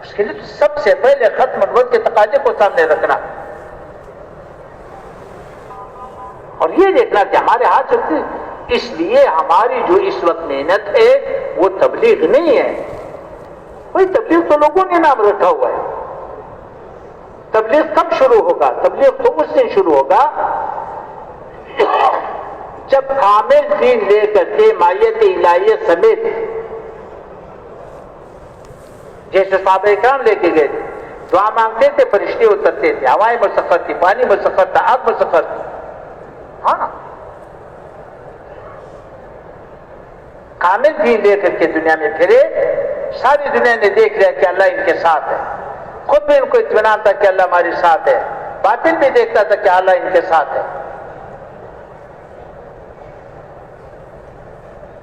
اس کے لیے سب سے پہلے ختم نبوت کے تقاضے کو سامنے رکھنا اور یہ دیکھنا کہ ہمارے ہاتھ سے. اس لیے ہماری جو اس وقت محنت ہے وہ تبلیغ نہیں ہے. بھائی تبلیغ تو لوگوں نے نام رکھا ہوا ہے. تبلیغ کب شروع ہوگا؟ تبلیغ تو اس دن شروع ہوگا جب کامل دین لے کر کے مائیت الہیہ سمیت، جیسے صحابہ کرام لے کے گئے تھے، دعا مانگتے تھے، فرشتے اترتے تھے، ہوائیں مسخر تھی، پانی مسخر تھا، آگ مسخر تھی. ہاں کامل دین لے کر کے دنیا میں پھرے. ساری دنیا نے دیکھ لیا کہ اللہ ان کے ساتھ ہے. خود بھی ان کو اطمینان تھا کہ اللہ ہمارے ساتھ ہے. باطن بھی دیکھتا تھا کہ اللہ ان کے ساتھ ہے.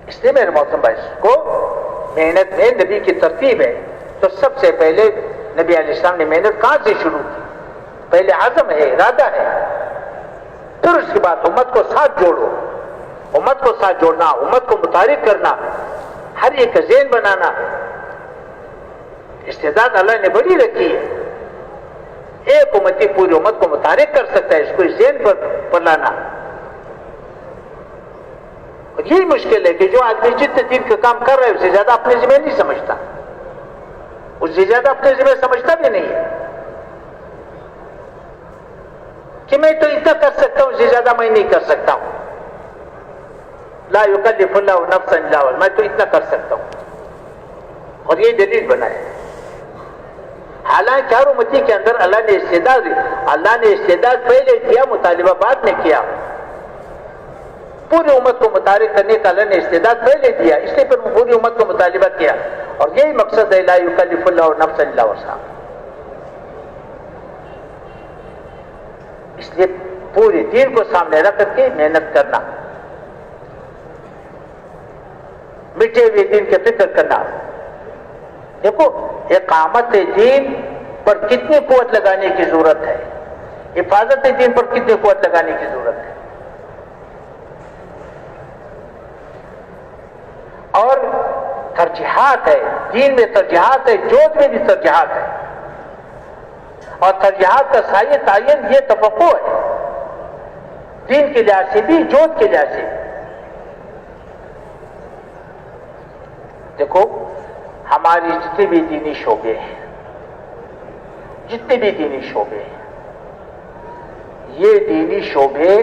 اس لیے میرے محترم بھائی کو محنت میں نبی کی ترتیب ہے. تو سب سے پہلے نبی علیہ السلام نے محنت کہاں سے شروع کی؟ پہلے عزم ہے، ارادہ ہے. پھر اس کے بعد امت کو ساتھ جوڑو، امت کو ساتھ جوڑنا، امت کو متحرک کرنا، ہر ایک ذہن بنانا. استعداد اللہ نے بڑی رکھی ہے. ایک امتی پوری امت کو متحرک کر سکتا ہے، اس کو ذہن پر لانا. اور یہی مشکل ہے کہ جو آدمی جتنے دین کا کام کر رہا ہے اس سے زیادہ اپنے ذمہ نہیں سمجھتا، اس سے زیادہ اپنے ذمہ سمجھتا بھی نہیں ہے کہ میں تو اتنا کر سکتا ہوں، اس سے زیادہ میں نہیں کر سکتا ہوں. لا یکلف اللہ نفسا الا وسعها، میں تو اتنا کر سکتا ہوں. اور یہ دلیل بنائے. حالانکہ ہر امتی کے اندر اللہ نے استعداد پہلے دیا، مطالبہ بعد میں کیا. پوری امت کو متحرک کرنے کا اللہ نے استعداد پہلے دیا، اس لیے پھر پوری امت کو مطالبہ کیا. اور یہی مقصد ہے لا یکلف اللہ نفسا الا وسعها. اس لیے پورے دین کو سامنے رکھ کر کے محنت کرنا، مٹے ہوئے دین کی فکر کرنا. دیکھو اقامت دین پر کتنی قوت لگانے کی ضرورت ہے، حفاظت دین پر کتنی قوت لگانے کی ضرورت ہے. اور ترجیحات ہے، دین میں ترجیحات ہے، جوت میں بھی ترجیحات ہے. اور ترجیحات کا صحیح تعین یہ توقع ہے، دین کے لحاظ سے بھی، جوت کے لحاظ سے. دیکھو ہماری جتنے بھی دینی شعبے ہیں، یہ دینی شعبے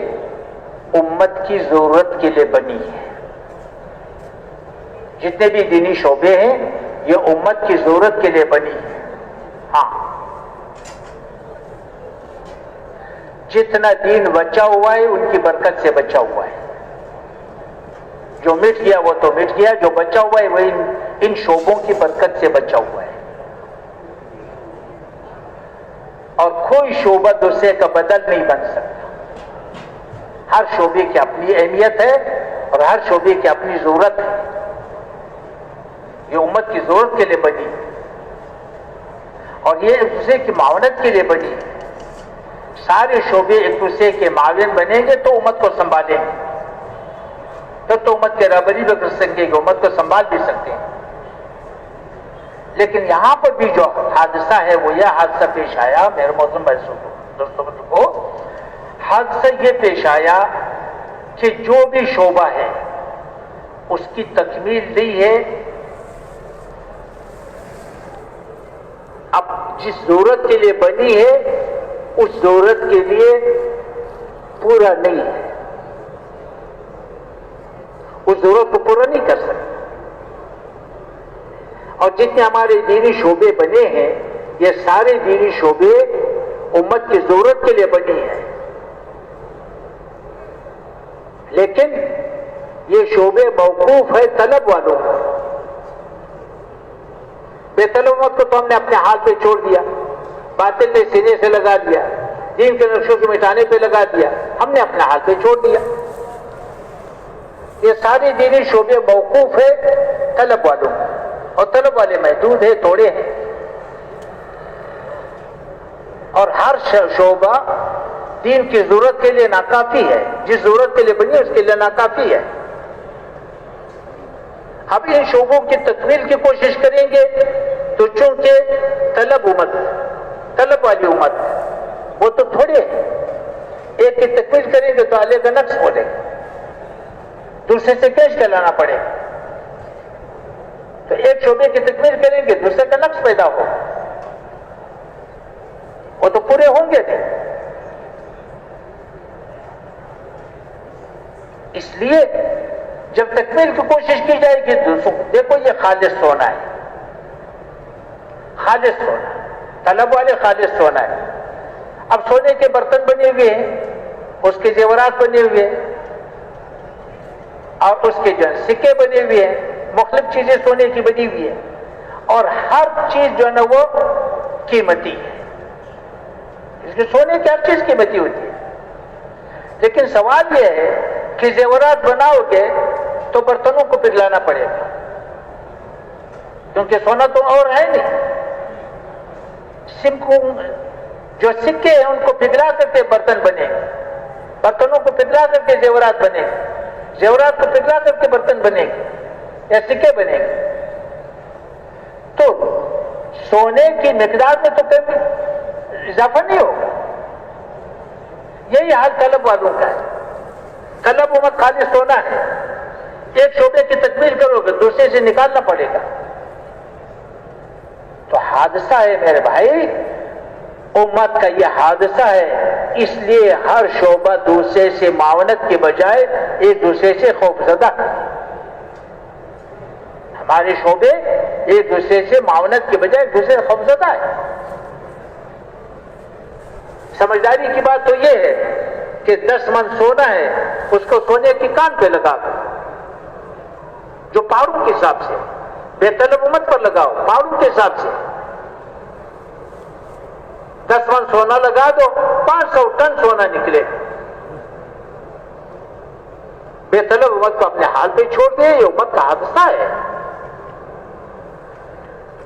امت کی ضرورت کے لیے بنی ہے. جتنے بھی دینی شعبے ہیں یہ امت کی ضرورت کے لیے بنی ہے. ہاں جتنا دین بچا ہوا ہے ان کی برکت سے بچا ہوا ہے. جو مٹ گیا وہ تو مٹ گیا، جو بچا ہوا ہے وہ ان شعبوں کی برکت سے بچا ہوا ہے. اور کوئی شعبہ دوسرے کا بدل نہیں بن سکتا. ہر شعبے کی اپنی اہمیت ہے اور ہر شعبے کی اپنی ضرورت ہے. یہ امت کی ضرورت کے لیے بنی اور یہ ایک دوسرے کی معاونت کے لیے بنی. سارے شعبے ایک دوسرے کے معاون بنیں گے تو امت کو سنبھالیں گے، تو امت کے رہبری بھی کر سکیں گے، امت کو سنبھال بھی سکتے ہیں. لیکن یہاں پر بھی جو حادثہ ہے وہ یہ حادثہ پیش آیا میرے محترم بھائی دوستوں کو، حادثہ یہ پیش آیا کہ جو بھی شعبہ ہے اس کی تکمیل نہیں ہے. اب جس ضرورت کے لیے بنی ہے اس ضرورت کے لیے پورا نہیں ہے، اس ضرورت کو پورا نہیں کر سکتے. اور جتنے ہمارے دینی شعبے بنے ہیں یہ سارے دینی شعبے امت کی ضرورت کے لیے بنی ہیں، لیکن یہ شعبے موقوف ہے طلب والوں کو. بے طلب امت کو تو ہم نے اپنے ہاتھ پہ چھوڑ دیا، باطل نے سینے سے لگا دیا، دین کے نقشوں کو مٹانے پہ لگا دیا، ہم نے اپنے ہاتھ پہ چھوڑ دیا. یہ سارے دینی شعبے موقوف ہے طلب والوں کو، اور طلب والے محدود ہیں، تھوڑے ہیں. اور ہر شعبہ دین کی ضرورت کے لیے ناکافی ہے، جس ضرورت کے لیے بنی ہے اس کے لیے ناکافی ہے. اب ان شعبوں کی تکمیل کی کوشش کریں گے تو چونکہ طلب امت، طلب والی امت، وہ تو تھوڑے ایک کی تکمیل کریں گے تو آلے کا نقص بولے گا، دوسرے سے کیش کہلانا پڑے گا، تو ایک شعبے کی تکمیل کریں گے دوسرے کا نقص پیدا ہو، وہ تو پورے ہوں گے نہیں۔ اس لیے جب تکمیل کی کوشش کی جائے گی دیکھو یہ خالص سونا ہے، خالص سونا، طلب والے خالص سونا ہے۔ اب سونے کے برتن بنے ہوئے ہیں، اس کے زیورات بنے ہوئے ہیں، اور اس کے جو سکے بنے ہوئے ہیں، مختلف چیزیں سونے کی بنی ہوئی ہیں، اور ہر چیز جو ہے نا وہ قیمتی ہے، اس کے سونے کی ہر چیز قیمتی ہوتی ہے۔ لیکن سوال یہ ہے کہ زیورات بناؤ گے تو برتنوں کو پگھلانا پڑے گا، کیونکہ سونا تو اور ہے نہیں۔ جو سکے ہیں ان کو پگھلا کر کے برتن بنے گے، برتنوں کو پگھلا کر کے زیورات بنے گے، زیورات کو پگھلا کر کے برتن بنے گے یا سکے بنے گے۔ تو سونے کی مقدار میں تو کبھی اضافہ نہیں ہوگا۔ یہی حال طلب والوں کا ہے۔ طلب امت خالی سونا ہے، ایک شعبے کی تکمیل کرو گے دوسرے سے نکالنا پڑے گا، تو حادثہ ہے میرے بھائی، امت کا یہ حادثہ ہے۔ اس لیے ہر شعبہ دوسرے سے معاونت کے بجائے ایک دوسرے سے خوفزدہ ہے۔ ہمارے شعبے ایک دوسرے سے معاونت کے بجائے ایک دوسرے سے خوفزدہ ہے۔ سمجھداری کی بات تو یہ ہے کہ 10 من سونا ہے، اس کو سونے کی کان پہ لگا دو، جو پاؤں کے حساب سے، بے طلب امت پر لگاؤ پاؤں کے حساب سے۔ 10 من سونا لگا دو، 500 ٹن سونا نکلے۔ بے طلب امت کو اپنے حال پہ چھوڑ دے، یہ امت کا حادثہ ہے۔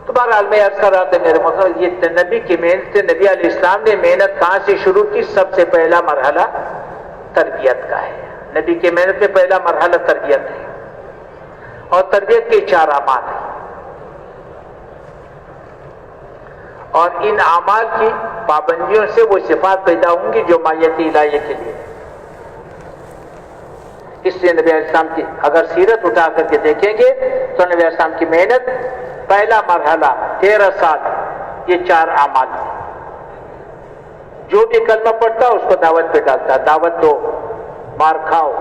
تو بہرحال میں عرض کر رہا تھا میرے مطلب یہ نبی کی محنت سے، نبی علیہ السلام نے محنت کہاں سے شروع کی؟ سب سے پہلا مرحلہ تربیت کا ہے۔ نبی کی محنت میں پہلا مرحلہ تربیت ہے، اور تربیت کے 4 اعمال ہیں، اور ان اعمال کی پابندیوں سے وہ صفات پیدا ہوں گی جو مائیت الہیہ کے لیے۔ اس لیے نبی علیہ السلام کی اگر سیرت اٹھا کر کے دیکھیں گے تو نبی علیہ السلام کی محنت پہلا مرحلہ 13 سال، یہ 4 اعمال ہیں۔ جو بھی کلمہ پڑھتا اس کو دعوت پہ ڈالتا، دعوت دو، مار کھاؤ،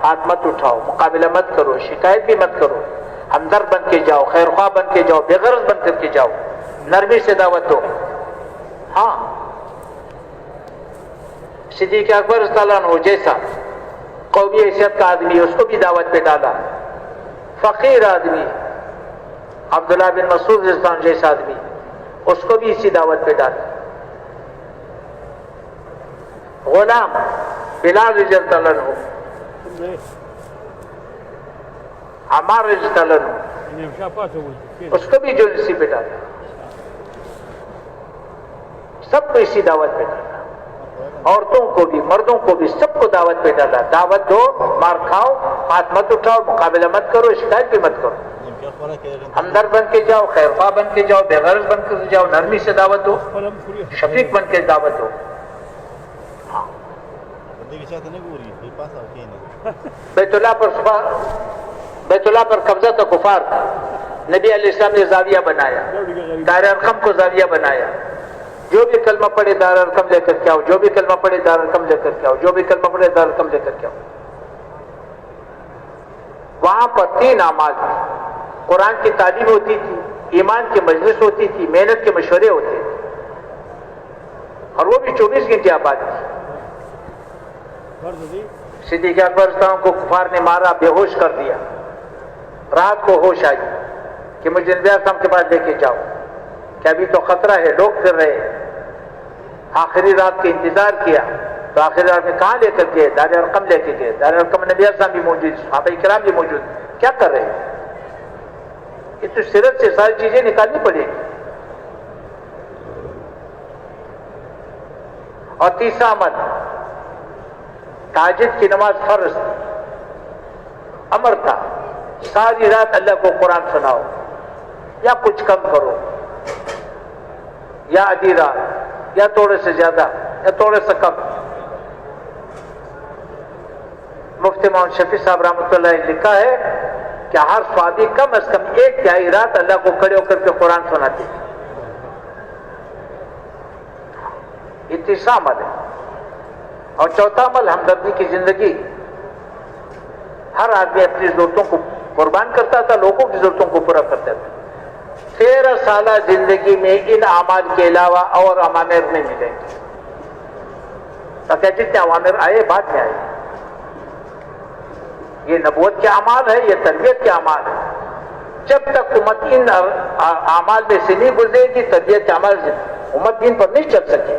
ہاتھ مت اٹھاؤ، مقابلہ مت کرو، شکایت بھی مت کرو، ہمدرد بن کے جاؤ، خیر خواہ بن کے جاؤ، بے غرض بن کر کے جاؤ، نرمی سے دعوت دو۔ ہاں، صدیق اکبر رضی اللہ عنہ جیسا قومی حیثیت کا آدمی اس کو بھی دعوت پہ ڈالا، فقیر آدمی عبداللہ بن مسعود رضی اللہ عنہ جیسا آدمی اس کو بھی اسی دعوت پہ ڈالا، غلام بلال رضی اللہ عنہ، عمار رضی اللہ عنہ اس کو بھی جو اسی پہ ڈالا، سب کو اسی دعوت پہ ڈالا، عورتوں کو بھی مردوں کو بھی سب کو دعوت پہ ڈالا، دعوت دو، مار کھاؤ، ہاتھ مت اٹھاؤ، مقابلہ مت کرو، شکایت بھی مت کرو، ہمدرد بن کے جاؤ، خیر خواہ بن کے جاؤ، بے غرض بن کے جاؤ، نرمی سے دعوت دو، شفیق بن کے دعوت دو۔ بیت اللہ پر قبضہ تھا کفار کا، نبی علیہ السلام نے زاویہ بنایا، دار ارقم کو زاویہ بنایا، جو بھی کلمہ پڑھے دار ارقم لے کر کے آؤ، جو بھی کلمہ پڑھے دار ارقم لے کر کے آؤ، جو بھی کلمہ پڑھے دار ارقم لے کر کے آؤ۔ وہاں پر 3 اعمال تھے، قرآن کی تعلیم ہوتی تھی، ایمان کی مجلس ہوتی تھی، محنت کے مشورے ہوتے تھے، اور وہ بھی 24 گھنٹے آباد تھی۔ صدیق اکبر رضی اللہ عنہ کو کفار نے مارا، بے ہوش کر دیا، رات کو ہوش آئی کہ مجھے نبی علیہ السلام کے پاس لے کے جاؤ کہ ابھی تو خطرہ ہے، لوگ پھر رہے۔ آخری رات کا انتظار کیا تو آخری رات میں کہاں لے کر گئے؟ دار ارقم لے کے گئے، دار ارقم میں نبی علیہ السلام بھی موجود، صحابہ کرام بھی موجود، کیا کر رہے ہیں؟ یہ تو سیرت سے ساری چیزیں نکالنی پڑے گی۔ اور تیسرا عمل، تہجد کی نماز فرض امر تھا، ساری رات اللہ کو قرآن سناؤ یا کچھ کم کرو، یا آدھی رات یا تھوڑے سے زیادہ یا تھوڑے سے کم. مفتی محمد شفیع صاحب رحمۃ اللہ علیہ نے لکھا ہے کہ ہر سوادی کم از کم 1/3 رات اللہ کو کھڑے ہو کر کے قرآن سناتے ہیں. یہ تیسرا عمل ہے. اور چوتھا عمل ہمدردی کی زندگی. ہر آدمی اپنی ضرورتوں کو قربان کرتا تھا, لوگوں کی ضرورتوں کو پورا کرتا تھا. 13 سالہ زندگی میں ان اعمال کے علاوہ اور اوامر نہیں ملیں گے. تاکہ جتنے اوامر آئے بعد میں آئے. یہ نبوت کے اعمال ہے, یہ تربیت کے اعمال ہے. جب تک امت ان اعمال میں سے نہیں گزرے گی, تربیت کے اعمال سے امت دین پر نہیں چل سکے.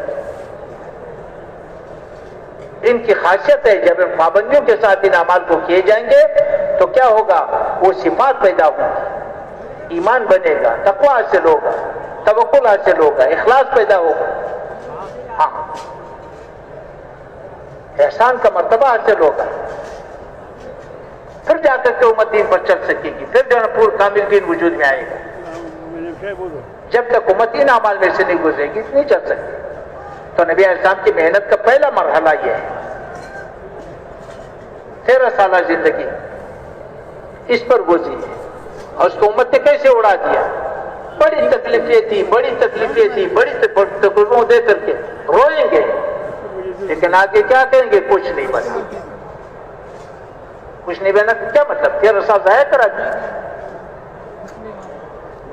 ان کی خاصیت ہے جب پابندیوں کے ساتھ ان اعمال کو کیے جائیں گے تو کیا ہوگا, وہ صفات پیدا ہوگی, ایمان بنے گا, تقوی حاصل ہوگا, توکل حاصل ہوگا, اخلاص پیدا ہوگا, ہاں احسان کا مرتبہ حاصل ہوگا. پھر جا کر کے امت دین پر چل سکے گی, پھر جو ہے پورا کامل دین وجود میں آئے گا. جب تک امت ان اعمال میں سے نہیں گزرے گی نہیں چل سکتی. تو نبی علیہ السلام کی محنت کا پہلا مرحلہ یہ ہے. 13 سالہ زندگی اس پر گزری اور اس کو امت نے کیسے اڑا دیا. بڑی تکلیفیں تھی, بڑی تکلیفوں دے کر کے روئیں گے, لیکن آگے کیا کہیں گے, کچھ نہیں بنا. کچھ نہیں بنا کیا مطلب, 13 سال ضائع کرا دیا.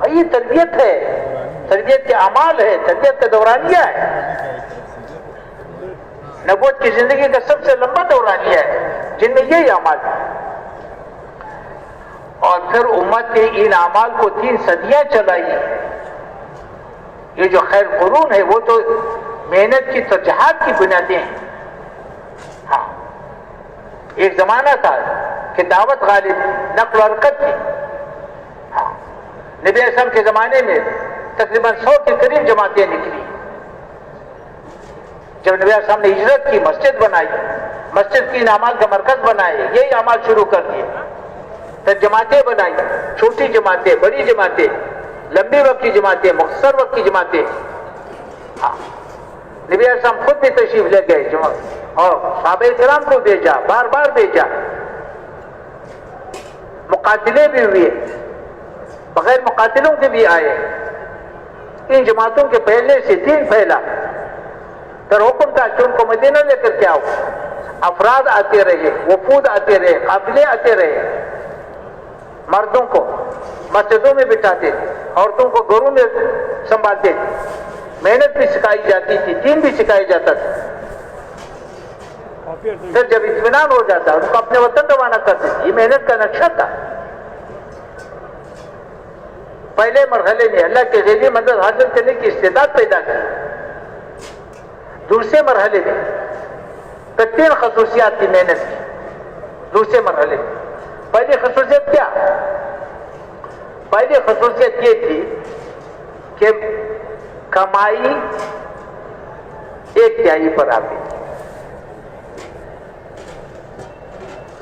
یہ تربیت ہے, تربیت کے اعمال ہے, تربیت کا دورانیہ ہے. نبوت کی زندگی کا سب سے لمبا دورانیہ ہے جن میں یہی اعمال ہے. اور پھر امت نے ان اعمال کو 3 صدیاں چلائی. یہ جو خیر قرون ہے وہ تو محنت کی ترجیحات کی بنیادیں ہیں. ہاں ایک زمانہ تھا کہ دعوت غالب تھی, نقل و حرکت تھی. ہاں نبی علیہ السلام کے زمانے میں تقریباً 100 کے قریب جماعتیں نکلی. جب نبی علیہ السلام نے ہجرت کی, مسجد بنائی, مسجد کی ان اعمال کا مرکز بنائے, یہی اعمال شروع کر دیے. پھر جماعتیں بنائی, چھوٹی جماعتیں, بڑی جماعتیں, لمبی وقت کی جماعتیں, مختصر وقت کی جماعتیں. ہاں نبی علیہ السلام خود بھی تشریف لے گئے اور صحابہ کرام کو بھیجا, بار بار بھیجا. مقاتلے بھی ہوئے, بغیر مقاتلوں کے بھی آئے. ان جماعتوں کے پہلے سے دین پھیلا. پھر حکم تھا کہ ان کو مدینہ لے کر کے آؤ. افراد آتے رہے, وفود آتے رہے, قافلے آتے رہے. مردوں کو مسجدوں میں بٹھاتے تھے, عورتوں کو گھروں میں سنبھالتے تھے. محنت بھی سکھائی جاتی تھی, دین بھی سکھایا جاتا تھا. پھر جب اطمینان ہو جاتا ان کو اپنے وطن روانہ کرتے تھے. یہ محنت کا نقشہ تھا. پہلے مرحلے میں اللہ کے غیبی مدد حاصل کرنے کی استعداد پیدا کی. دوسرے مرحلے میں 3 خصوصیات کی محنت کی. دوسرے مرحلے میں پہلی خصوصیت کیا؟ پہلی خصوصیت یہ تھی کہ کمائی 1/3 پر آتی.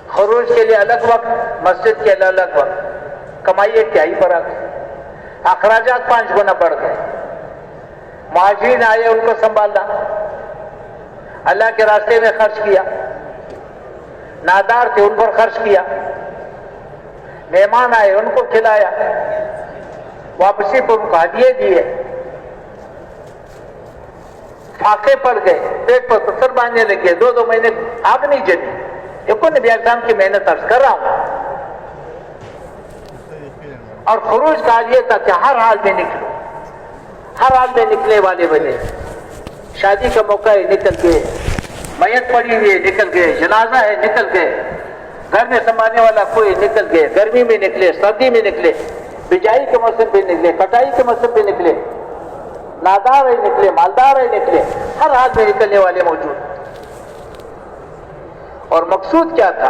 خروج کے لیے الگ وقت, مسجد کے لیے الگ وقت, کمائی 1/3 پر آتی. اخراجات 5 گنا بڑھ گئے. مہاجرین آئے, ان کو سنبھالنا, اللہ کے راستے میں خرچ کیا. نادار تھے, ان پر خرچ کیا. مہمان آئے, ان کو کھلایا. واپسی پر ان کو ہدیے دیے. فاقے پڑ گئے, پیٹ پر پتھر باندھنے لگے, 2 مہینے آگ نہیں جلی. دیکھو نبی علیہ السلام کی محنت عرض کر رہا ہوں. اور خروج کا یہ تھا کہ ہر حال میں نکلو, ہر حال میں نکلنے والے بنے. شادی کا موقع ہے, نکل گئے. میت پڑی ہوئی ہے, نکل گئے. جنازہ ہے, نکل گئے. گھر میں سنبھالنے والا کوئی, نکل گئے. گرمی میں نکلے, سردی میں نکلے, بجائی کے موسم پہ نکلے, کٹائی کے موسم پہ نکلے. نادار ہے نکلے, مالدار ہے نکلے, ہر حال میں نکلنے والے موجود. اور مقصود کیا تھا؟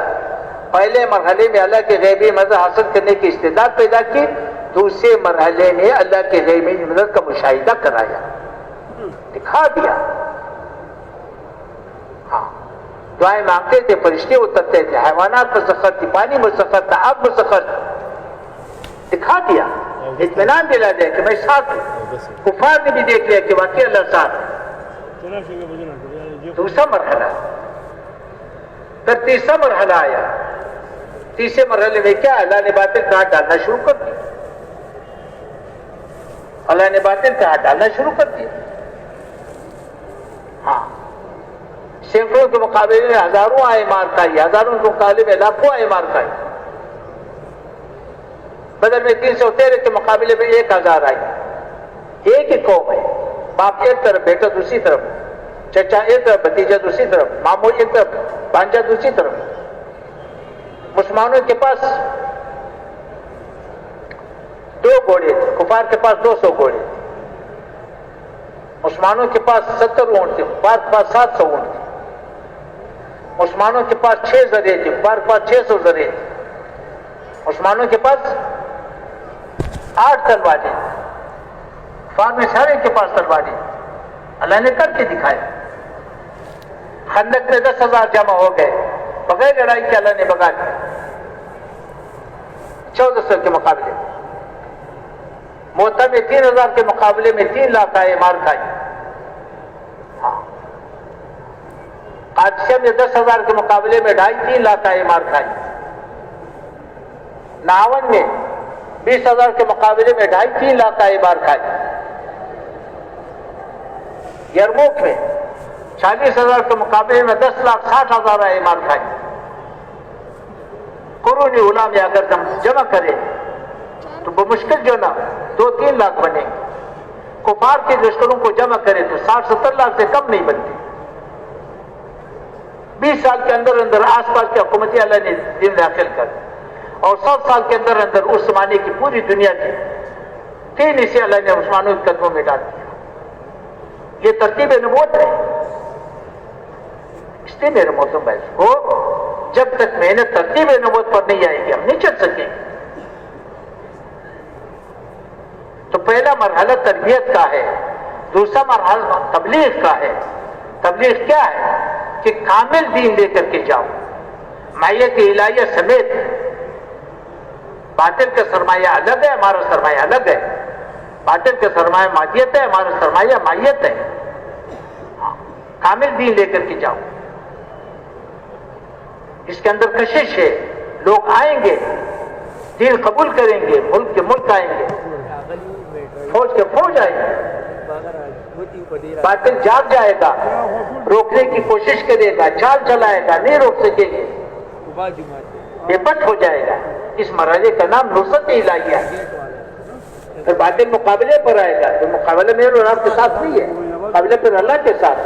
پہلے مرحلے میں اللہ کے غیبی مدد حاصل کرنے کی استعداد پیدا کی. دوسرے مرحلے میں اللہ کے غیبی مدد کا مشاہدہ کرایا, دکھا دیا. ہاں دعائیں مانگتے تھے, فرشتے اترتے تھے, حیوانات مسخر تھی, پانی مسخر تھا, آگ مسخر تھا. دکھا دیا اطمینان دلا دے کہ میں ساتھ ہوں. کفار نے بھی دیکھ لیا کہ واقعی اللہ ساتھ ہے. دوسرا مرحلہ. پھر تیسرا مرحلہ آیا. تیسرے مرحلے میں کیا؟ اللہ نے باطل کا ہاتھ ڈالنا شروع کر دیا. اللہ نے باطل کا ہاتھ ڈالنا شروع کر دیا. ہاں، سینکڑوں کے مقابلے میں ہزاروں آئے مار کھائی، ہزاروں کے مقابلے میں لاکھوں آئے مار کھائی. بدر میں 313 کے مقابلے میں 1000 آئی. ایک ہی قوم ہے، باپ ایک طرف، بیٹا دوسری طرف، چچا ایک طرف، بھتیجا دوسری طرف، ماموں ایک طرف، بانجا دوسری طرف. مسلمانوں کے پاس 2 گھوڑے تھے، کفار کے پاس 200 گھوڑے تھے. مسلمانوں کے پاس 70 اونٹ تھے، کفار کے پاس 700 اونٹ تھے. مسلمانوں کے پاس 6 ذرے تھے، کفار کے پاس 600 ذرے تھے. مسلمانوں کے پاس 8 تلواریں، کفار میں سارے کے پاس تلواریں. اللہ نے کر کے دکھایا. خندق میں 10,000 جمع ہو گئے، بغیر لڑائی کے اللہ نے بگا دیا 1400 کے مقابلے. موتا میں 3000 کے مقابلے میں 3 لاکھ آئے مار کھائی. ہاں، قادسیہ میں 10,000 کے مقابلے میں 2.5-3 لاکھ آئے مار کھائی. ناون میں 20,000 کے مقابلے میں 2.5-3 لاکھ آئے مار کھائی. یرموک میں 40,000 کے مقابلے میں 10,60,000 آئے مار کھائی. قرون اولا میں اگر ہم جمع کریں تو بمشکل جو نا 2-3 لاکھ بنے گے. کفار کے لشکروں کو جمع کریں تو 60-70 لاکھ سے کم نہیں بنتے. 20 سال کے اندر اندر آس پاس کی حکومتیں اللہ نے دین داخل کر دی، اور 100 سال کے اندر اندر اس زمانے کی پوری دنیا کی 3 حصے اللہ نے مسلمانوں کے قدموں میں ڈال دیا. یہ ترتیب نبوت ہے. اس لیے میرے محترم بھائی کو جب تک محنت ترتیب نبوت پر نہیں آئے گی ہم نہیں چل سکیں گے. تو پہلا مرحلہ تربیت کا ہے، دوسرا مرحلہ تبلیغ کا ہے. تبلیغ کیا ہے؟ کہ کامل دین لے کر کے جاؤ، معیت الہیہ سمیت. باطل کا سرمایہ الگ ہے، ہمارا سرمایہ الگ ہے. باطل کا سرمایہ مادیت ہے، ہمارا سرمایہ مائیت ہے. کامل دین لے کر کے جاؤ. اس کے اندر کشش ہے. لوگ آئیں گے، دین قبول کریں گے، ملک کے ملک آئیں گے، فوج کے فوج آئیں گے. باطل جاگ جائے گا، روکنے کی کوشش کرے گا، چال چلائے گا، نہیں روک سکے گے، بے پٹ ہو جائے گا. اس مرحلے کا نام نصرت الہیہ ہے. پھر باطل مقابلے پر آئے گا. تو مقابلہ میرے اور آپ کے ساتھ نہیں ہے، مقابلہ پھر اللہ کے ساتھ.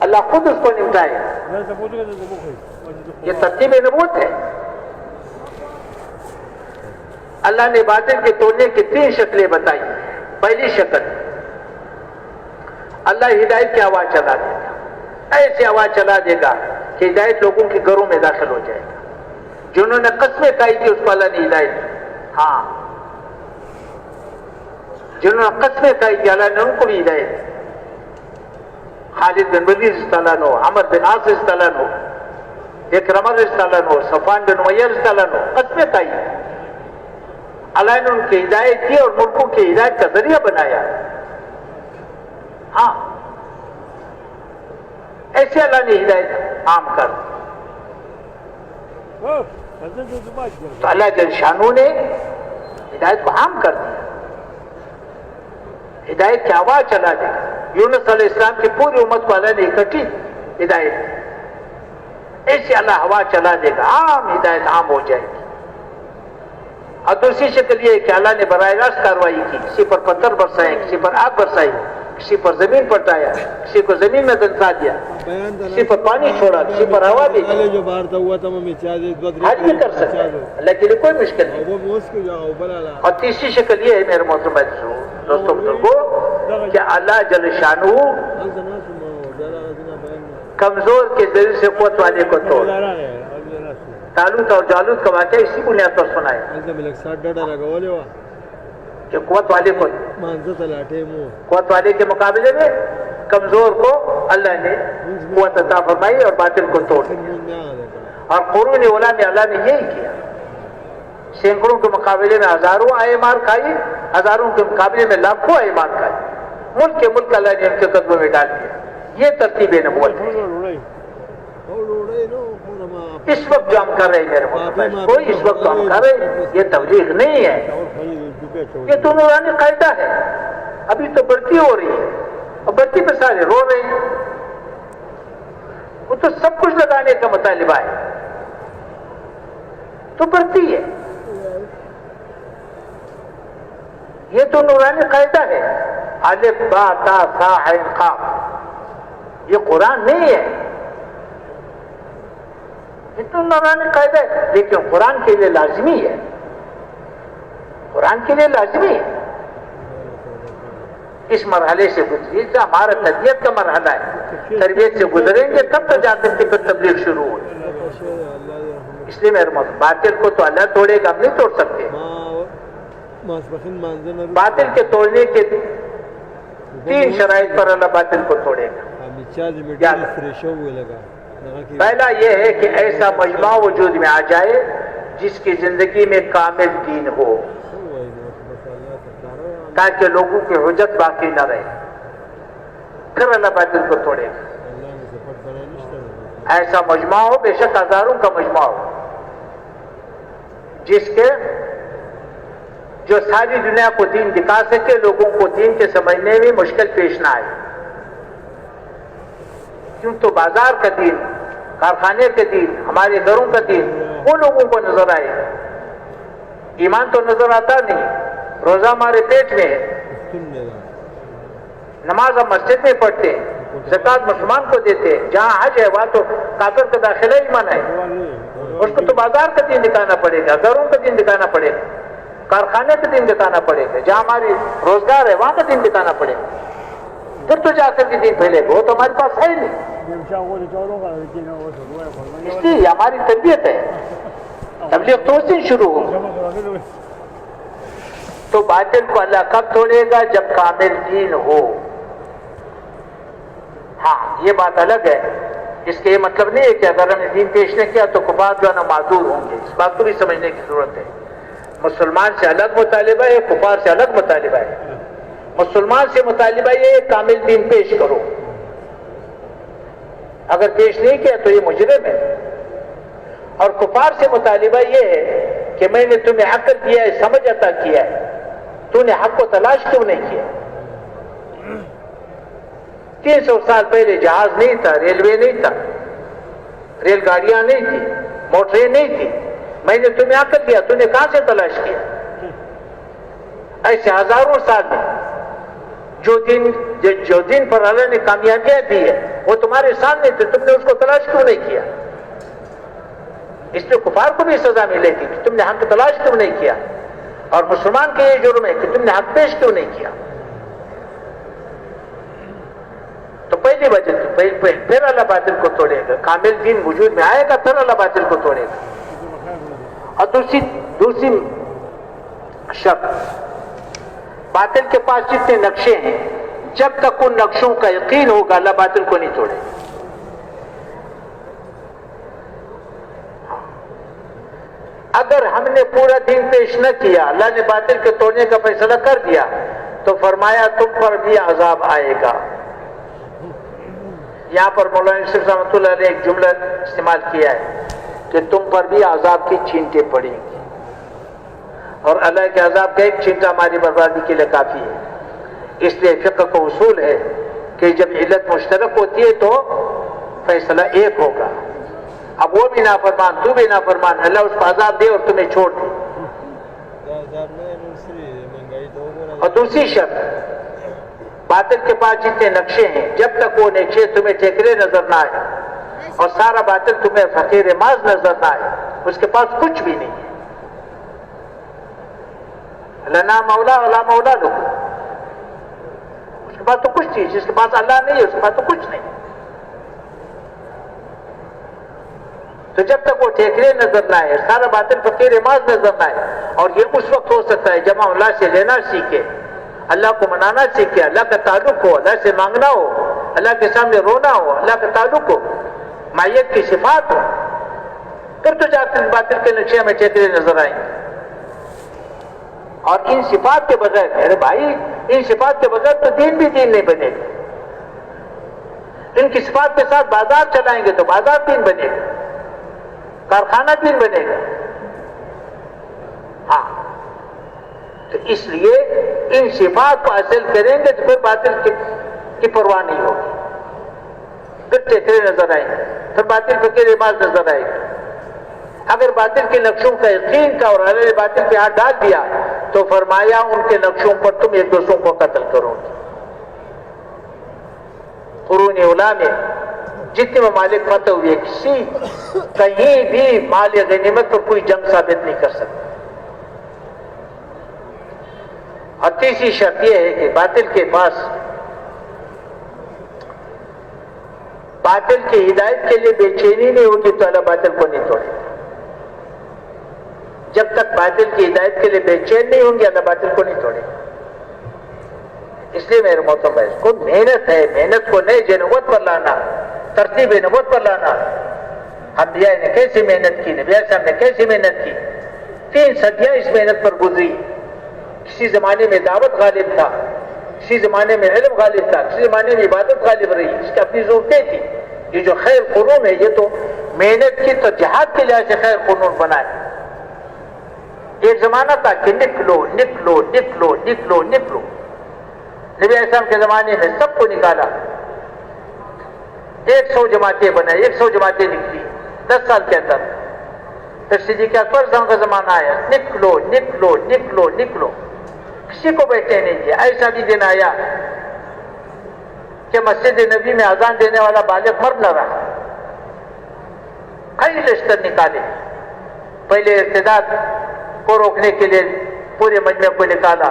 اللہ خود اس کو نمٹائے. یہ ترتیب نبوت ہے. اللہ نے باطل کے توڑنے کی 3 شکلیں بتائی. پہلی شکل، اللہ ہدایت کی آواز چلا دے گا. ایسی آواز چلا دے گا کہ ہدایت لوگوں کے گھروں میں داخل ہو جائے گا. جنہوں نے قسمیں کھائی تھی اس کو اللہ نے ہدایت دی. ہاں، جنہوں نے قسمیں کھائی تھی اللہ نے ان کو بھی ہدایت دی. خالد بن ولید رضی اللہ عنہ، عمر بن عاص رضی اللہ عنہ، اکرمہ رضی اللہ عنہ، صفوان بن امیہ رضی اللہ عنہ، قسمیں کھائی. اللہ نے ان کی ہدایت کی اور ملکوں کی ہدایت کا ذریعہ بنایا. ہاں، ایسے اللہ نے ہدایت عام کر دی. تو اللہ جل شانہ نے ہدایت کو عام کر دیا. ہدایت کی آواز چلا دے. یونس علیہ السلام کی پوری امت کو اللہ نے اکٹھی ہدایت دی. ایسے اللہ ہوا چلا دے گا، عام ہدایت عام ہو جائے گی. اور دوسری شکل یہ ہے کہ اللہ نے براہ راست کاروائی کی. کسی پر پتھر برسائے، کسی پر آگ برسائی، کسی پر زمین پلٹایا، کسی کو زمین میں دنسا دیا، کسی پر پانی چھوڑا، کسی پر ہوا بھی. ہر یہ کر سکتا ہے، اللہ کے لیے کوئی مشکل نہیں. اور تیسری شکل یہ ہے میرے محترم دوستوں بزرگوں کہ اللہ جل شانہ کمزور کے ذریعے سے قوت والے کو توڑ. طالوت اور جالوت کا واقعہ اسی بنیاد پر سنا ہے کہ قوت والے کے مقابلے میں کمزور کو اللہ نے قوت عطا فرمائی اور باطل کو توڑ دیا. اور قرون اولا میں اللہ نے یہی کیا. سینکڑوں کے مقابلے میں ہزاروں آئے مار کھائی، ہزاروں کے مقابلے میں لاکھوں آئے مار کھائی، ملک کے ملک اللہ نے ان کے قدموں میں ڈال دیا. یہ ترتیب نبوت ہے. اس وقت جو ہم کر رہے ہیں میرے محترم کوئی، اس وقت جو ہم کر رہے ہیں یہ تبلیغ نہیں ہے، یہ تو نورانی قاعدہ ہے. ابھی تو بڑھتی ہو رہی ہے اور بڑھتی پہ سارے رو رہے ہیں. وہ تو سب کچھ لگانے کا مطالبہ ہے تو بڑھتی ہے. یہ تو نورانی قاعدہ ہے. الف با تا ثا عین قاف، یہ قرآن نہیں ہے، یہ تو نورانی قاعدہ ہے. لیکن قرآن کے لیے لازمی ہے، قرآن کے لیے لازمی ہے. اس مرحلے سے گزری تو ہمارا تربیت کا مرحلہ ہے. تربیت سے گزریں گے تب تو جا کر کے پھر تبلیغ شروع ہوگی. اس لیے میرے باطل کو تو اللہ توڑے گا، ہم نہیں توڑ سکتے. باطل کے توڑنے کے 3 شرائط پر اللہ باطل کو توڑے گا. پہلا یہ ہے کہ ایسا مجمع وجود میں آ جائے جس کی زندگی میں کامل دین ہو، تاکہ لوگوں کی حجت باقی نہ رہے، پھر اللہ باطل کو توڑے گا. ایسا مجمع ہو، بے شک ہزاروں کا مجمع ہو، جس کے جو ساری دنیا کو دین دکھا سکے، لوگوں کو دین کے سمجھنے میں مشکل پیش نہ آئے. کیوں تو بازار کا دین، کارخانے کا دین، ہمارے گھروں کا دین وہ لوگوں کو نظر آئے. ایمان تو نظر آتا نہیں، روزہ ہمارے پیٹ میں ہے، نماز ہم مسجد میں پڑھتے ہیں، زکوٰۃ مسلمان کو دیتے ہیں، جہاں حج ہے وہاں تو کافر کا داخلہ ہی منع ہے. اس کو تو بازار کا دین دکھانا پڑے گا، گھروں کا دین دکھانا پڑے گا، کارخانے کا دین دکھانا پڑے گا، جہاں ہماری روزگار ہے وہاں کا دین دکھانا پڑے گا، پھر تو جا کر کے دین پھیلے گا. وہ تو ہمارے پاس ہے نہیں. اس لیے ہماری تربیت ہے. تبلیغ تو اس دن شروع ہوگی. تو باطل کو اللہ کب توڑے گا؟ جب کامل دین ہو. ہاں یہ بات الگ ہے. اس کے یہ مطلب نہیں ہے کہ اگر ہم نے دین پیش نہ کیا تو کفار جو ہے نا معذور ہوں گے. اس بات کو بھی سمجھنے کی ضرورت ہے. مسلمان سے الگ مطالبہ ہے، کفار سے الگ مطالبہ ہے. مسلمان سے مطالبہ یہ ہے کامل دین پیش کرو، اگر پیش نہیں کیا تو یہ مجرم ہے. اور کفار سے مطالبہ یہ ہے کہ میں نے تمہیں عقل دیا ہے، سمجھ عطا کیا ہے، تو نے حق کو تلاش کیوں نہیں کیا؟ 300 سال پہلے جہاز نہیں تھا، ریلوے نہیں تھا، ریل گاڑیاں نہیں تھی، موٹریں نہیں تھی. میں نے تمہیں عقل دیا، تو نے کہاں سے تلاش کیا؟ ایسے ہزاروں سال میں جو دین پر اللہ نے کامیابیاں دی ہے وہ تمہارے سامنے تھے، تم نے اس کو تلاش کیوں نہیں کیا؟ اس لیے کفار کو بھی سزا ملے گی کہ تم نے حق تلاش کیوں نہیں کیا. اور مسلمان کے یہ جرم ہے کہ تم نے حق پیش کیوں نہیں کیا. تو پہلی وجہ پھر اللہ باطل کو توڑے گا. کامل دین وجود میں آئے گا پھر اللہ باطل کو توڑے گا. اور دوسری شک، باطل کے پاس جتنے نقشے ہیں جب تک ان نقشوں کا یقین ہوگا اللہ باطل کو نہیں توڑے. اگر ہم نے پورا دین پیش نہ کیا، اللہ نے باطل کے توڑنے کا فیصلہ کر دیا تو فرمایا تم پر بھی عذاب آئے گا. یہاں پر مولانا یوسف رحمۃ اللہ نے ایک جملہ استعمال کیا ہے کہ تم پر بھی عذاب کی چھینٹیں پڑیں گی. اور اللہ کے عذاب کا ایک چھینٹا ہماری بربادی کے لیے کافی ہے. اس لیے فقہ کا اصول ہے کہ جب علت مشترک ہوتی ہے تو فیصلہ ایک ہوگا. اب وہ بھی نافرمان، تو بھی نافرمان، اللہ اس کو عذاب دے اور تمہیں چھوڑ دے. اور دوسری شرط، باطل کے پاس جتنے نقشے ہیں جب تک وہ نقشے تمہیں ٹھیکرے نظر نہ آئے اور سارا باطل تمہیں فقیر ماز نظر نہ آئے، اس کے پاس کچھ بھی نہیں ہے. لنا مولا ولا مولا لو، اس کے پاس تو کچھ چیز، جس کے پاس اللہ نہیں ہے اس کے پاس تو کچھ نہیں. تو جب تک وہ ٹھیکرے نظر نہ آئے، سارا باطل فقیر ماز نظر نہ آئے. اور یہ اس وقت ہو سکتا ہے جب ہم اللہ سے لینا سیکھے، اللہ کو منانا سیکھے، اللہ کا تعلق ہو، اللہ سے مانگنا ہو، اللہ کے سامنے رونا ہو، اللہ کا تعلق ہو، معیت کی صفات ہو، پھر تو جا کر باطل کے نقشے میں ٹھیکرے نظر آئیں گے. اور ان صفات کے بغیر میرے بھائی، ان صفات کے بغیر تو دین بھی دین نہیں بنے گا. ان کی صفات کے ساتھ بازار چلائیں گے تو بازار دین بنے گا، کارخانہ دین بنے گا. ہاں، تو اس لیے ان صفات کو حاصل کریں گے تو پھر باطل کی پرواہ نہیں ہوگی. پھر چہرے نظر آئیں گے، پھر باطل فکر نماز نظر آئے گی. اگر باطل کے نقشوں کا یقین کا اور اہل باطل پہ ہاتھ ڈال دیا تو فرمایا ان کے نقشوں پر تم ایک دوسروں کو قتل کرو گے. قرون اولیٰ میں جتنے ممالک فتح ہوئے کہیں بھی مال غنیمت پر کوئی جنگ ثابت نہیں کر سکتے. اور تیسری شرط یہ ہے کہ باطل کے پاس باطل کی ہدایت کے لیے بے چینی نہیں ہوگی تو اللہ باطل کو نہیں توڑے گا. جب تک باطل کی ہدایت کے لیے بے چین نہیں ہوں گے اللہ باطل کو نہیں توڑے گا. اس لیے میرے محترم بھائی، کو محنت ہے، محنت کو نئے نبوت پر لانا، ترتیب نبوت پر لانا. انبیاء نے کیسی محنت کی، نبی صاحب نے کیسی محنت کی، 3 صدیاں اس محنت پر گزری. کسی زمانے میں دعوت غالب تھا، کسی زمانے میں علم غالب تھا، کسی زمانے میں عبادت غالب رہی. اس کی اپنی ضرورتیں تھی. یہ جو خیر قرون ہے یہ تو محنت کی تو جہاد کے لحاظ سے خیر قرون بنائے. ایک زمانہ تھا کہ نکلو نکلو نکلو نکلو نکلو. نبی علیہ السلام کے زمانے میں سب کو نکالا، 100 جماعتیں بنائی، 100 جماعتیں نکلی 10 سال کے اندر. پھر صدیق اکبر کا زمانہ آیا، نکلو نکلو نکلو نکلو، کسی کو بیٹھے نہیں دیا. ایسا بھی دن آیا کہ مسجد نبی میں اذان دینے والا بالغ مرد نہ رہا. کئی لشکر نکالے. پہلے ارتداد کو روکنے کے لیے پورے مجمع کو نکالا،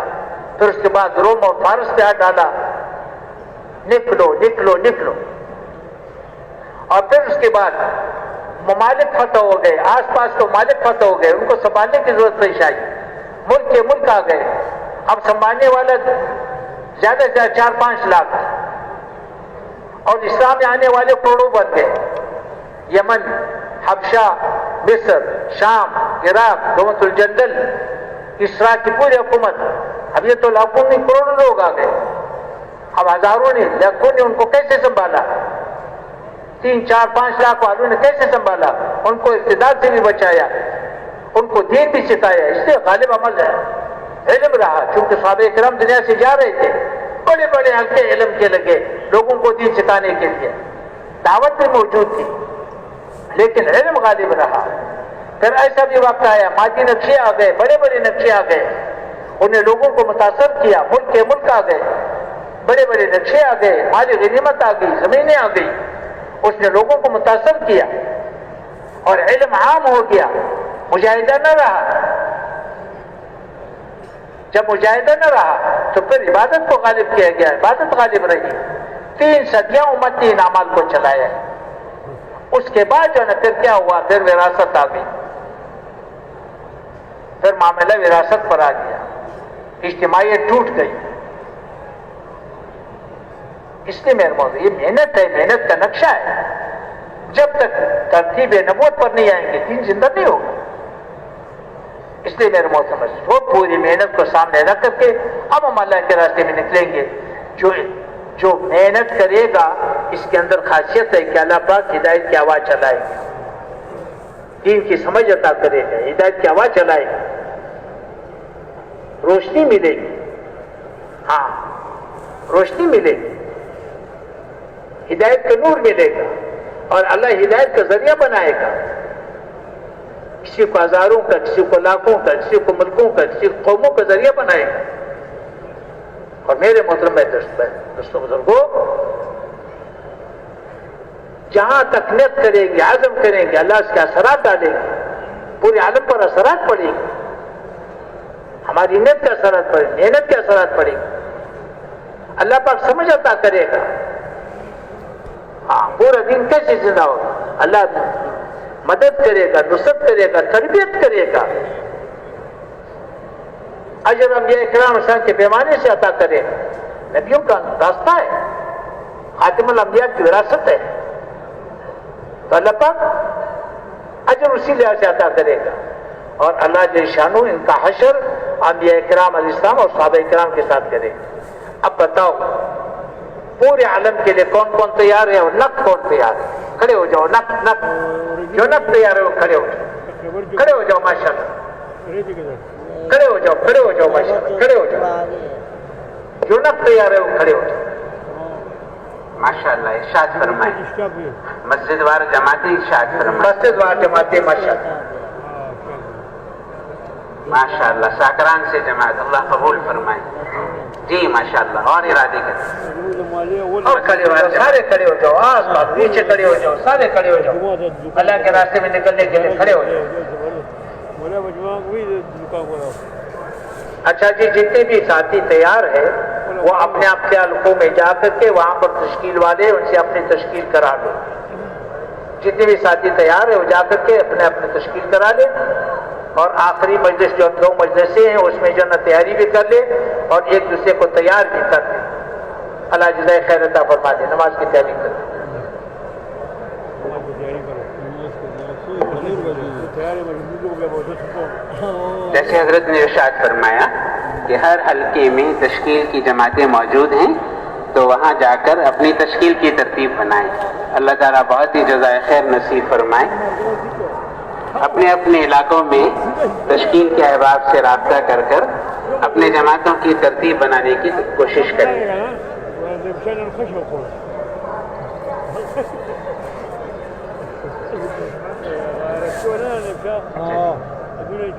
پھر اس کے بعد روم اور فارس پہ ہاتھ ڈالا، نکلو نکلو نکلو. اور پھر اس کے بعد ممالک فتح ہو گئے، آس پاس کے ممالک فتح ہو گئے، ان کو سنبھالنے کی ضرورت پیش آئی. ملک کے ملک آ گئے. اب سنبھالنے والا زیادہ سے زیادہ 4-5 لاکھ، اور اسلام میں آنے والے کروڑوں بن گئے. یمن، حبشہ، مصر، شام، عراق، دومت الجندل، اسرا کی پوری حکومت. اب یہ تو لاکھوں نہیں کروڑوں لوگ آ گئے. اب ہزاروں نے لاکھوں نے ان کو کیسے سنبھالا؟ 3-4-5 لاکھ والوں نے کیسے سنبھالا؟ ان کو ارتداد سے بھی بچایا، ان کو دین بھی سکھایا. اس سے غالب عمل ہے، علم رہا. چونکہ صحابہ کرام دنیا سے جا رہے تھے، بڑے بڑے حلقے علم کے لگے لوگوں کو دین سکھانے کے لیے. دعوت بھی موجود تھی لیکن علم غالب رہا. پھر ایسا بھی وقت آیا، مادی نقشے آ گئے، بڑے بڑے نقشے آ گئے، انہیں لوگوں کو متاثر کیا. ملک کے ملک آ گئے، بڑے بڑے نقشے آ گئے، مالی غنیمت آ گئی، زمینیں آ گئی. اس نے لوگوں کو متاثر کیا اور علم عام ہو گیا. مجاہدہ نہ رہا. جب مجاہدہ نہ رہا تو پھر عبادت کو غالب کیا گیا، عبادت غالب رہی. 3 صدیاں امت نے ان اعمال کو چلایا. اس کے بعد جو ہے نا پھر کیا ہوا؟ پھر وراثت آ گئی. پھر معاملہ وراثت پر آ گیا، اجتماعیت ٹوٹ گئی. اس لیے میرے موضوع یہ محنت ہے، محنت کا نقشہ ہے. جب تک ترتیب نبوت پر نہیں آئیں گے دین زندہ نہیں ہوگا. اس لیے میرے موضوع وہ پوری محنت کو سامنے رکھ کر کے اب ہم اللہ کے راستے میں نکلیں گے. جو محنت کرے گا اس کے اندر خاصیت ہے کہ اللہ پاک ہدایت کی آواز چلائے گا، دین کی سمجھ عطا کرے گا، ہدایت کی آواز چلائے گا، روشنی ملے گی. ہاں، روشنی ملے گی، ہدایت کا نور ملے گا اور اللہ ہدایت کا ذریعہ بنائے گا. کسی کو ہزاروں کا، کسی کو لاکھوں کا، کسی کو ملکوں کا، کسی کو قوموں کا ذریعہ بنائے گا. اور میرے محترم دوستوں بزرگوں، جہاں تک نیت کریں گے، عزم کریں گے، اللہ اس کے اثرات ڈالیں گے، پورے عالم پر اثرات پڑیں گے. ہماری نیت کے اثرات پڑیں گے، محنت کے اثرات پڑیں گے. اللہ پاک سمجھ عطا کرے گا. ہاں، پورا دین کیسے زندہ ہوگا؟ اللہ مدد کرے گا، نصرت کرے گا، تربیت کرے گا. اجر انبیاء کرام انسان کے پیمانے سے عطا کرے گا. نبیوں کا راستہ ہے، خاتم الانبیاء کی وراثت ہے. تو اللہ پاک اجر اسی لحاظ سے عطا کرے گا. اور اللہ جل شانہ ان کا حشر انبیاء کرام علیہ السلام اور صحابہ کرام کے ساتھ کرے. اب بتاؤ پورے عالم کے لیے کون کون تیار ہے اور نق کون تیار ہے؟ کھڑے ہو جاؤ. نق نق جو نق تیار ہے وہ کھڑے ہو جاؤ. کھڑے ہو جاؤ ماشاءاللہ. کھڑے ہو جاؤ. کھڑے ہو جاؤ ماشاءاللہ. کھڑے ہو جاؤ. جو نق تیار ہے وہ کھڑے ہو جاؤ. ماشاءاللہ ارشاد فرمائیں. مسجد وار جماعتیں ارشاد فرمائیں. مسجد وار جماعتیں ماشاءاللہ. ماشاءاللہ ساکران سے جماعت اللہ قبول فرمائیں. جی ماشاءاللہ اور ارادے کریں. اور کھڑے ہو جاؤ. سارے کھڑے ہو جاؤ. آس پاس نیچے کھڑے ہو جاؤ. سارے کھڑے ہو جاؤ. اللہ کے راستے میں نکلنے کے لیے کھڑے ہو جاؤ. اچھا جی جتنے بھی ساتھی تیار ہے وہ اپنے آپ کے حلقوں میں جا کر کے وہاں پر تشکیل والے ان سے اپنی تشکیل کرا لو. جتنے بھی ساتھی تیار ہے وہ جا کر کے اپنے تشکیل کرا لے. اور آخری مجلس جو 2 مجلسیں ہیں اس میں جو نا تیاری بھی کر لے اور ایک دوسرے کو تیار بھی کر لے. اللہ جزائے خیر عطا فرما دے. نماز کی تیاری کر لے. جیسے حضرت نے ارشاد فرمایا کہ ہر حلقے میں تشکیل کی جماعتیں موجود ہیں تو وہاں جا کر اپنی تشکیل کی ترتیب بنائیں. اللہ تعالیٰ بہت ہی جزائے خیر نصیب فرمائے. اپنے اپنے علاقوں میں تشکیل کے احباب سے رابطہ کر کر اپنے جماعتوں کی ترتیب بنانے کی کوشش کریں.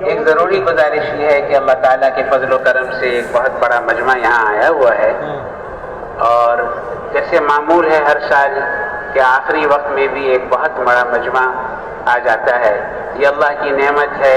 ایک ضروری گزارش یہ ہے کہ اللہ تعالیٰ کے فضل و کرم سے ایک بہت بڑا مجمع یہاں آیا ہوا ہے اور جیسے معمول ہے ہر سال کہ آخری وقت میں بھی ایک بہت بڑا مجمع آ جاتا ہے. یہ اللہ کی نعمت ہے